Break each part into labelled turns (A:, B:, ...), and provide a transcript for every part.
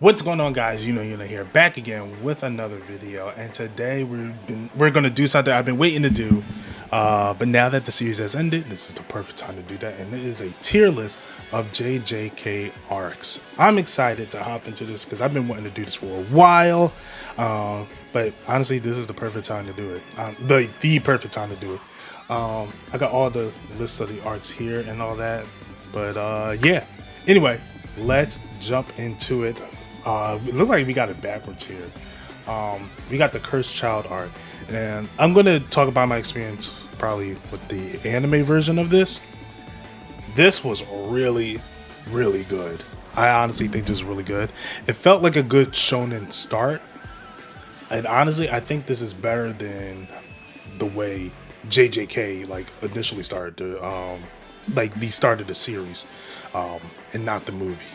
A: What's going on, guys? You're here back again with another video, and today we're gonna do something I've been waiting to do. But now that the series has ended, this is the perfect time to do that, and it is a tier list of JJK arcs. I'm excited to hop into this because I've been wanting to do this for a while. But honestly, this is the perfect time to do it. The perfect time to do it. I got all the lists of the arcs here and all that, but yeah. Anyway, let's jump into it. It looks like we got it backwards here. We got the Cursed Child arc, and I'm gonna talk about my experience probably with the anime version of this. This was really, really good. I honestly think this is really good. It felt like a good shonen start, and honestly, I think this is better than the way JJK like initially started to they started the series, and not the movie.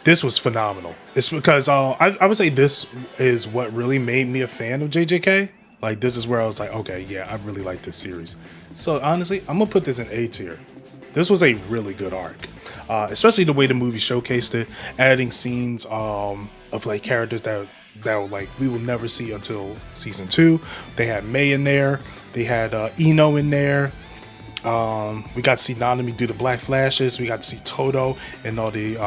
A: This was phenomenal. It's because I would say this is what really made me a fan of JJK. Like, this is where I was like, okay, yeah, I really like this series. So honestly, I'm gonna put this in A tier. This was a really good arc, especially the way the movie showcased it, adding scenes of like characters that like we will never see until season 2. They had Mei in there. They had Ino in there. We got to see Nanami do the Black Flashes. We got to see Toto and all the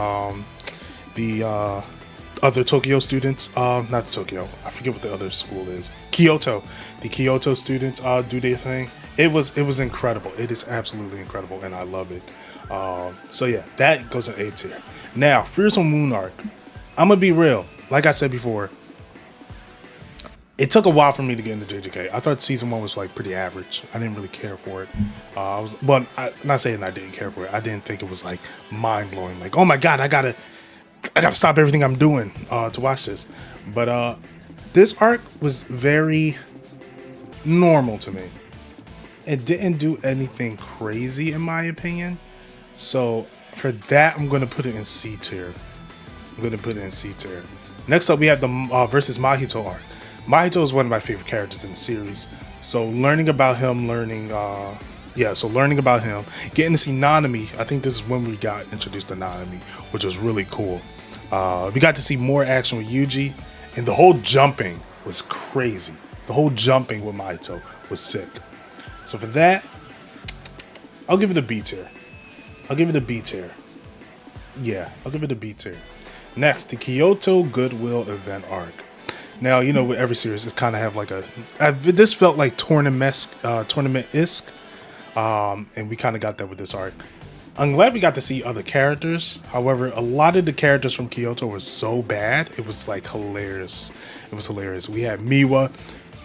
A: other Tokyo students, not Tokyo, I forget what the other school is, Kyoto. The Kyoto students do their thing. It was incredible. It is absolutely incredible, and I love it. So yeah, that goes in A tier. Now, Fearsome Moon arc. I'm gonna be real. Like I said before, it took a while for me to get into JJK. I thought season 1 was like pretty average. I didn't really care for it. Not saying I didn't care for it. I didn't think it was like mind blowing. Like, oh my god, I gotta stop everything I'm doing to watch this. But this arc was very normal to me. It didn't do anything crazy in my opinion. So for that, I'm gonna put it in C tier. Next up, we have the versus Mahito arc. Mahito is one of my favorite characters in the series. So learning about him, getting to see Nanami. I think this is when we got introduced to Nanami, which was really cool. We got to see more action with Yuji, and the whole jumping was crazy. The whole jumping with Mahito was sick. So for that, I'll give it a B tier. Yeah, I'll give it a B tier. Next, the Kyoto Goodwill event arc. Now, with every series, it kind of have like this felt like tournament-esque, and we kind of got that with this arc. I'm glad we got to see other characters. However, a lot of the characters from Kyoto were so bad, it was like hilarious. We had Miwa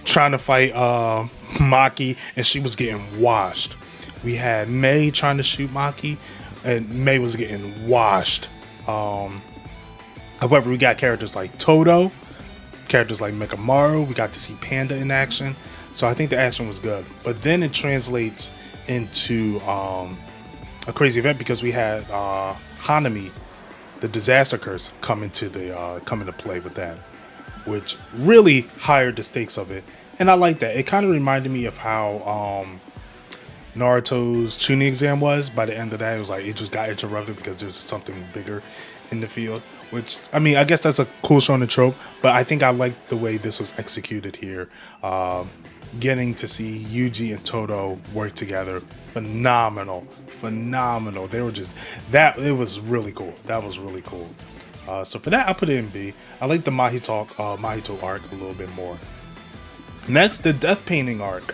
A: trying to fight Maki, and she was getting washed. We had Mei trying to shoot Maki, and Mei was getting washed. However, we got characters like Toto, characters like Mekamaru. We got to see Panda in action. So I think the action was good. But then it translates into a crazy event because we had Hanami, the disaster curse, come into play with that, which really highered the stakes of it. And I like that. It kind of reminded me of how Naruto's Chunin exam was. By the end of that, it was like it just got interrupted because there's something bigger in the field. Which, I mean, I guess that's a cool shonen trope, but I think I like the way this was executed here. Getting to see Yuji and Toto work together, phenomenal. They were just it was really cool. That was really cool. So for that, I put it in B. I like the Mahito arc a little bit more. Next, the Death Painting arc.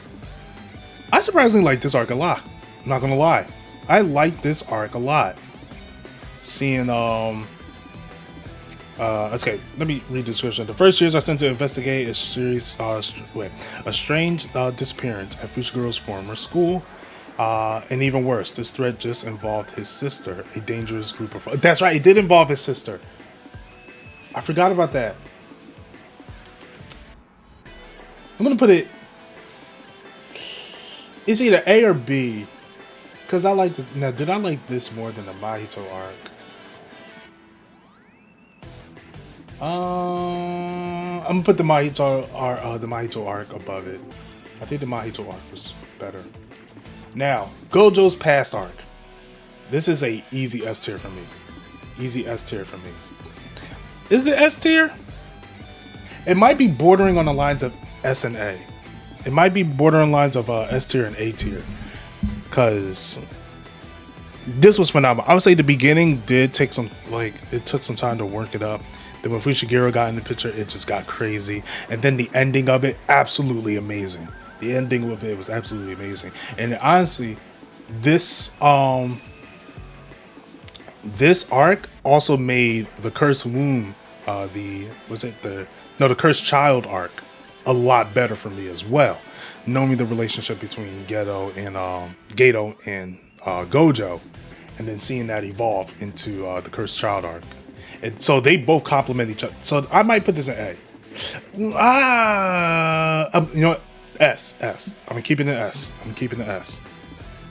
A: I surprisingly like this arc a lot. I'm not gonna lie, I like this arc a lot. Seeing okay, let me read the description. The first years are sent to investigate a strange disappearance at Fushiguro's former school. And even worse, this threat just involved his sister, a dangerous group of... That's right, it did involve his sister. I forgot about that. I'm gonna put it... It's either A or B. Because I like this... Now, did I like this more than the Mahito arc? I'm gonna put the Mahito arc above it. I think the Mahito arc was better. Now, Gojo's past arc. This is a easy S tier for me. Is it S tier? It might be bordering on the lines of S and A. It might be bordering lines of S tier and A tier, because this was phenomenal. I would say the beginning did take some, like, it took some time to work it up. Then when Fushiguro got in the picture, it just got crazy. And then the ending of it, absolutely amazing. The ending of it was absolutely amazing. And honestly, this this arc also made the Cursed Womb, the Cursed Child arc, a lot better for me as well. Knowing the relationship between Gato and Gojo, and then seeing that evolve into the Cursed Child arc. And so they both complement each other. So I might put this in A. You know what? S. I'm keeping the S.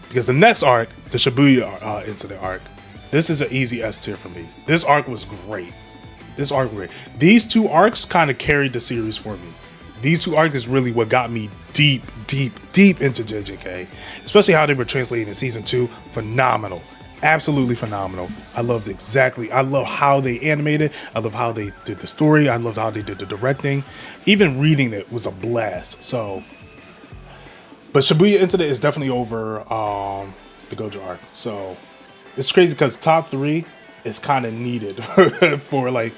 A: Because the next arc, the Shibuya incident arc, this is an easy S tier for me. This arc was great. These two arcs kind of carried the series for me. These two arcs is really what got me deep into JJK. Especially how they were translated in season 2. Phenomenal. Absolutely phenomenal. I love how they animated. I love how they did the story. I love how they did the directing. Even reading it was a blast. So, but Shibuya Incident is definitely over the Gojo arc. So it's crazy because top 3 is kind of needed for like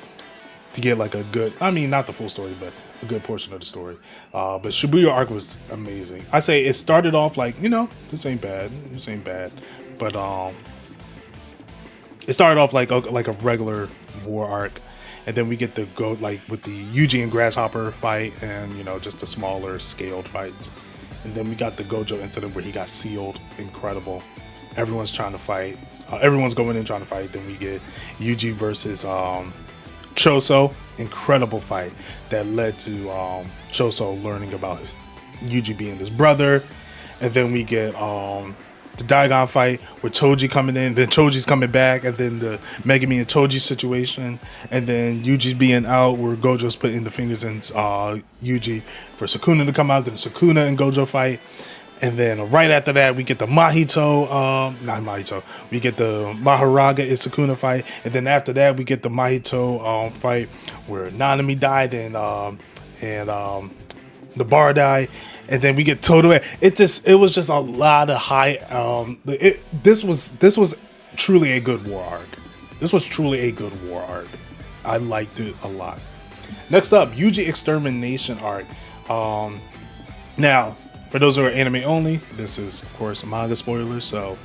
A: to get like a good, I mean, not the full story, but a good portion of the story. But Shibuya arc was amazing. I say it started off like, this ain't bad. But it started off like a regular war arc, and then we get to go like with the Yuji and Grasshopper fight, and just the smaller scaled fights. And then we got the Gojo incident where he got sealed. Incredible. Everyone's trying to fight. Everyone's going in trying to fight. Then we get Yuji versus Choso. Incredible fight that led to Choso learning about Yuji being his brother. And then we get the Daigon fight with Choji coming in, then Choji's coming back, and then the Megumi and Choji situation, and then Yuji being out where Gojo's putting the fingers in Yuji for Sukuna to come out, then Sukuna and Gojo fight. And then right after that, we get the we get the Maharaga and Sukuna fight. And then after that, we get the Mahito fight where Nanami died and the bar died. And then we get Toto. It was just a lot of high. This was truly a good war arc. I liked it a lot. Next up, Yuji Extermination arc. Now, for those who are anime only, this is of course manga spoilers. So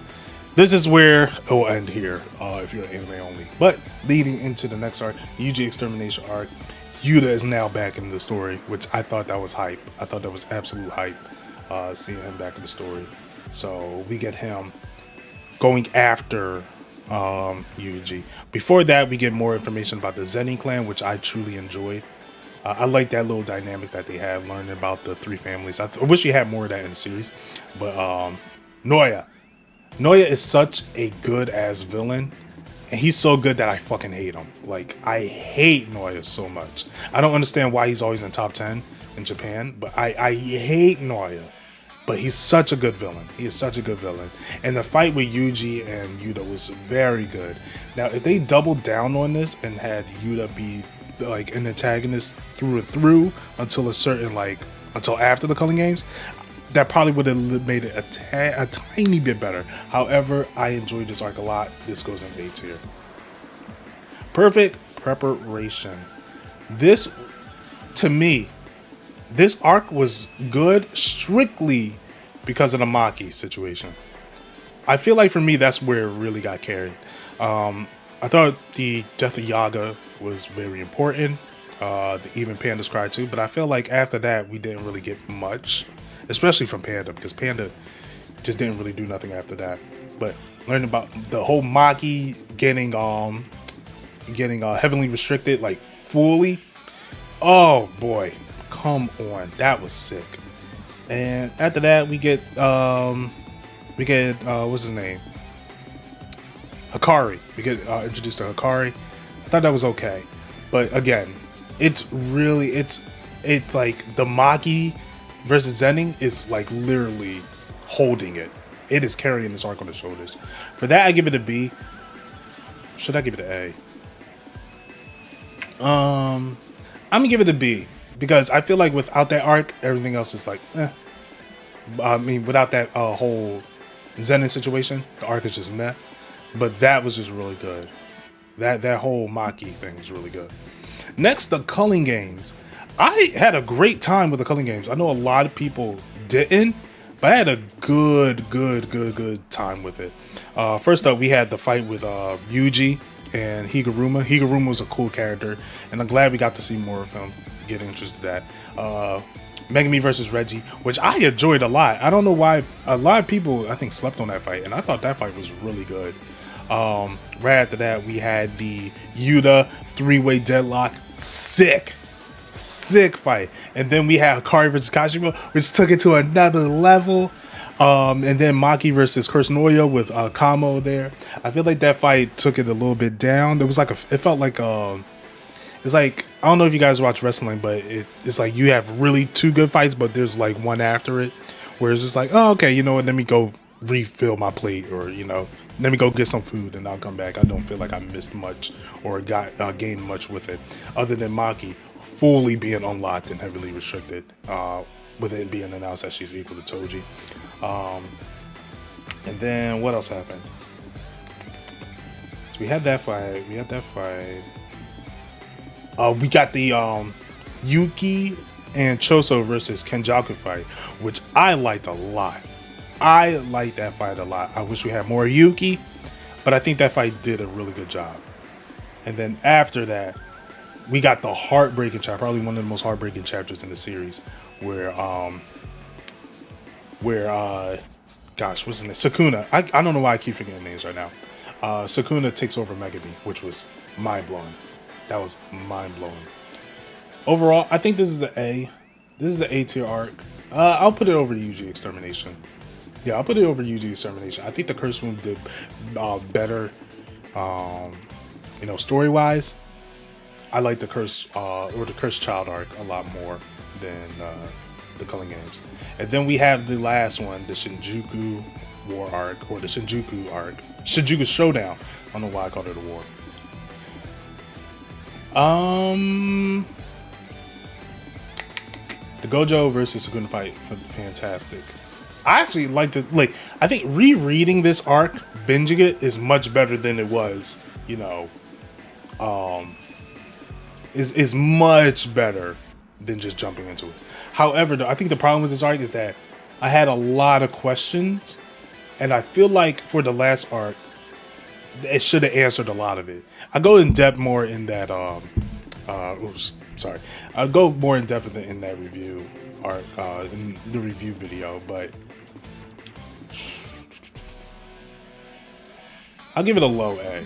A: this is where it will end here if you're anime only. But leading into the next arc, Yuji Extermination arc. Yuta is now back in the story, which I thought that was hype. I thought that was absolute hype, seeing him back in the story. So we get him going after Yuji. Before that, we get more information about the Zenin clan, which I truly enjoyed. I like that little dynamic that they have, learning about the 3 families. I wish we had more of that in the series. But Noya is such a good-ass villain. And he's so good that I fucking hate him. Like, I hate Noya so much. I don't understand why he's always in top 10 in Japan, but I hate Noya. But he's such a good villain. And the fight with Yuji and Yuta was very good. Now, if they doubled down on this and had Yuta be like an antagonist through and through until until after the Culling Games, that probably would have made it a tiny bit better. However, I enjoyed this arc a lot. This goes in A tier. Perfect preparation. This, to me, this arc was good strictly because of the Maki situation. I feel like for me, that's where it really got carried. I thought the death of Yaga was very important. Even Panda's cry too. But I feel like after that, we didn't really get much. Especially from Panda, because Panda just didn't really do nothing after that. But learning about the whole Maki getting heavily restricted, like fully. Oh boy, come on, that was sick. And after that, we get what's his name? Hikari. We get introduced to Hikari. I thought that was okay, but again, it's like the Maki versus Zenin is like literally holding it. It is carrying this arc on the shoulders. For that, I give it a B. Should I give it an A? I'm gonna give it a B because I feel like without that arc, everything else is like, eh. I mean, without that whole Zenin situation, the arc is just meh. But that was just really good. That whole Maki thing was really good. Next, the culling games. I had a great time with the culling games. I know a lot of people didn't, but I had a good time with it. First up, we had the fight with Yuji and Higuruma. Higuruma was a cool character, and I'm glad we got to see more of him. Get interested in that. Megami versus Reggie, which I enjoyed a lot. I don't know why a lot of people I think slept on that fight, and I thought that fight was really good. Right after that, we had the Yuta three-way deadlock. Sick fight. And then we had Akari versus Kashima, which took it to another level. And then Maki versus Kursanoya with Kamo there. I feel like that fight took it a little bit down. It was like it felt like it's like, I don't know if you guys watch wrestling, but it's like you have really two good fights, but there's like one after it where it's just like, oh, okay, you know what, let me go refill my plate, or let me go get some food and I'll come back. I don't feel like I missed much or gained much with it, other than Maki fully being unlocked and heavily restricted, with it being announced that she's equal to Toji. And then what else happened? So we had that fight. We got the Yuki and Choso versus Kenjaku fight, which I liked a lot. I liked that fight a lot. I wish we had more Yuki, but I think that fight did a really good job. And then after that, we got the heartbreaking chapter, probably one of the most heartbreaking chapters in the series, where gosh, what's his name? Sukuna. I don't know why I keep forgetting names right now. Sukuna takes over Megami, which was mind-blowing. That was mind-blowing. Overall, I think this is an A. This is an A tier arc. I'll put it over to Yuji Extermination. Yeah, I'll put it over Yuji Extermination. I think the Curse Moon did better, story-wise. I like the Curse or the Cursed Child arc a lot more than the Culling Games. And then we have the last one, the Shinjuku War arc, or the Shinjuku arc. Shinjuku Showdown. I don't know why I called it a war. The Gojo versus Sukuna fight, fantastic. I actually like this. Like, I think rereading this arc, binging it, is much better than it was. Is much better than just jumping into it. However, though, I think the problem with this arc is that I had a lot of questions, and I feel like for the last arc, it should have answered a lot of it. I go in depth more in that. I'll go more in depth in that review arc, in the review video, but I'll give it a low A.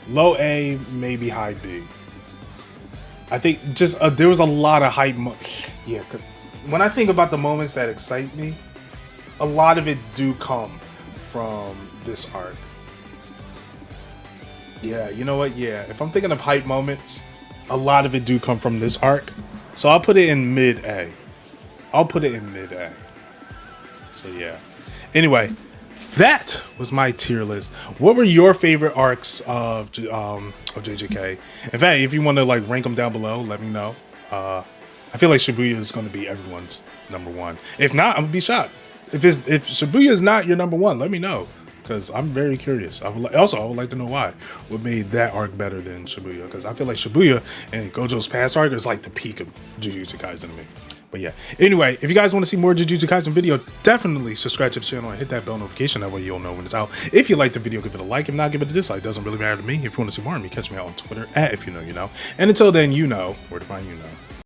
A: Low A, maybe high B. I think just there was a lot of hype. Yeah, when I think about the moments that excite me, a lot of it do come from this arc. Yeah, you know what? Yeah, if I'm thinking of hype moments, a lot of it do come from this arc. So I'll put it in mid A. So yeah. Anyway, that was my tier list. What were your favorite arcs of JJK? In fact, if you want to like rank them down below, let me know. I feel like Shibuya is going to be everyone's number one. If not, I'm gonna be shocked. If Shibuya is not your number one, let me know, because I'm very curious. I would like to know why. What made that arc better than Shibuya? Because I feel like Shibuya and Gojo's past arc is like the peak of Jujutsu Kaisen to me. But yeah, anyway, if you guys want to see more Jujutsu Kaisen video, definitely subscribe to the channel and hit that bell notification. That way you'll know when it's out. If you like the video, give it a like. If not, give it a dislike. It doesn't really matter to me. If you want to see more of me, catch me out on Twitter @IfYouKnow. And until then, you know where to find you know.